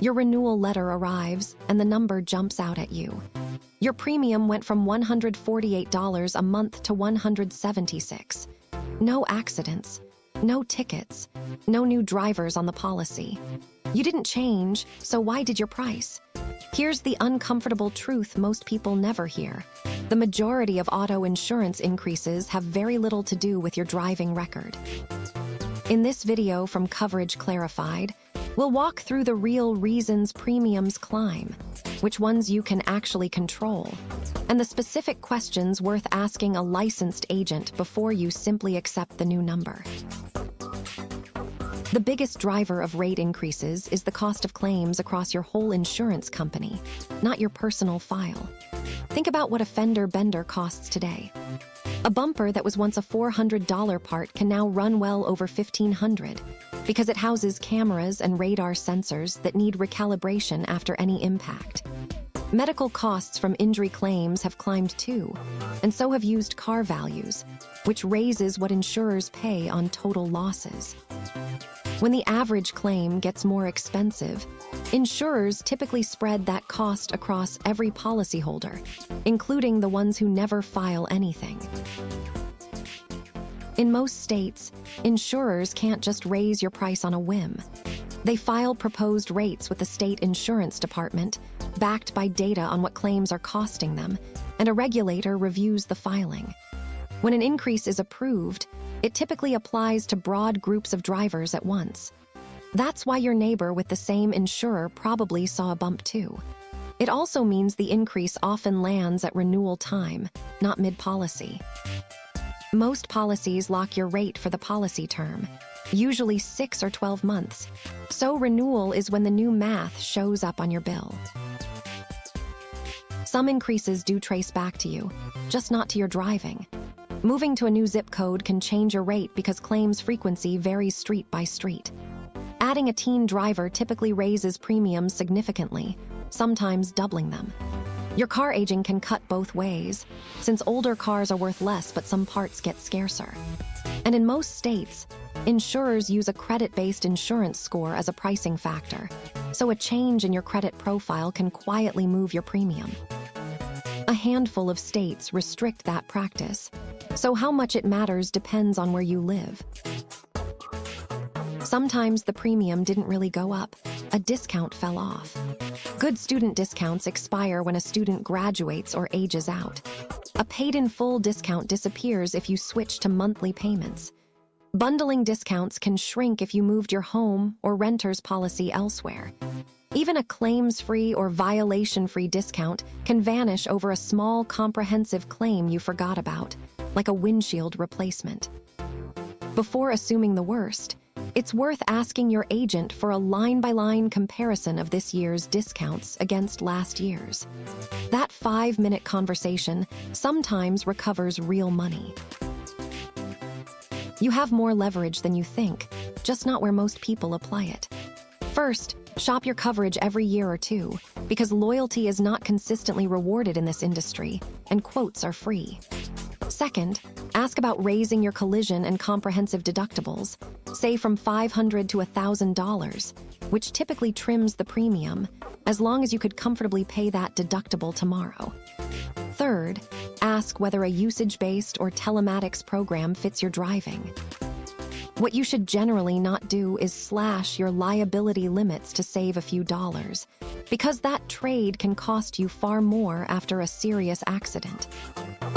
Your renewal letter arrives, and the number jumps out at you. Your premium went from $148 a month to $176. No accidents, no tickets, no new drivers on the policy. You didn't change, so why did your price? Here's the uncomfortable truth most people never hear. The majority of auto insurance increases have very little to do with your driving record. In this video from Coverage Clarified, we'll walk through the real reasons premiums climb, which ones you can actually control, and the specific questions worth asking a licensed agent before you simply accept the new number. The biggest driver of rate increases is the cost of claims across your whole insurance company, not your personal file. Think about what a fender bender costs today. A bumper that was once a $400 part can now run well over $1,500 because it houses cameras and radar sensors that need recalibration after any impact. Medical costs from injury claims have climbed too, and so have used car values, which raises what insurers pay on total losses. When the average claim gets more expensive, insurers typically spread that cost across every policyholder, including the ones who never file anything. In most states, insurers can't just raise your price on a whim. They file proposed rates with the state insurance department, backed by data on what claims are costing them, and a regulator reviews the filing. When an increase is approved, it typically applies to broad groups of drivers at once. That's why your neighbor with the same insurer probably saw a bump too. It also means the increase often lands at renewal time, not mid-policy. Most policies lock your rate for the policy term, usually 6 or 12 months, so renewal is when the new math shows up on your bill. Some increases do trace back to you, just not to your driving. Moving to a new zip code can change your rate because claims frequency varies street by street. Adding a teen driver typically raises premiums significantly, sometimes doubling them. Your car aging can cut both ways, since older cars are worth less but some parts get scarcer. And in most states, insurers use a credit-based insurance score as a pricing factor, so a change in your credit profile can quietly move your premium. A handful of states restrict that practice, so how much it matters depends on where you live. Sometimes the premium didn't really go up, a discount fell off. Good student discounts expire when a student graduates or ages out. A paid-in-full discount disappears if you switch to monthly payments. Bundling discounts can shrink if you moved your home or renter's policy elsewhere. Even a claims-free or violation-free discount can vanish over a small comprehensive claim you forgot about, like a windshield replacement. Before assuming the worst, it's worth asking your agent for a line-by-line comparison of this year's discounts against last year's. That 5-minute conversation sometimes recovers real money. You have more leverage than you think, just not where most people apply it. First, shop your coverage every year or two, because loyalty is not consistently rewarded in this industry, and quotes are free. Second, ask about raising your collision and comprehensive deductibles, say from $500 to $1,000, which typically trims the premium, as long as you could comfortably pay that deductible tomorrow. Third, ask whether a usage-based or telematics program fits your driving. What you should generally not do is slash your liability limits to save a few dollars, because that trade can cost you far more after a serious accident.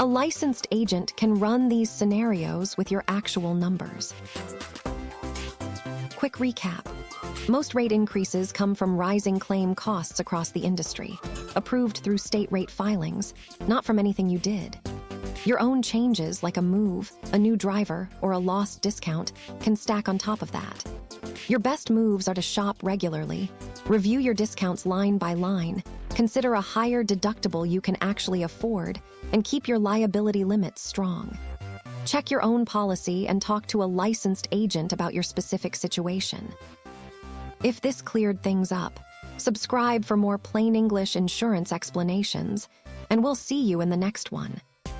A licensed agent can run these scenarios with your actual numbers. Quick recap. Most rate increases come from rising claim costs across the industry, approved through state rate filings, not from anything you did. Your own changes, like a move, a new driver, or a lost discount, can stack on top of that. Your best moves are to shop regularly, review your discounts line by line, consider a higher deductible you can actually afford, and keep your liability limits strong. Check your own policy and talk to a licensed agent about your specific situation. If this cleared things up, subscribe for more plain English insurance explanations, and we'll see you in the next one.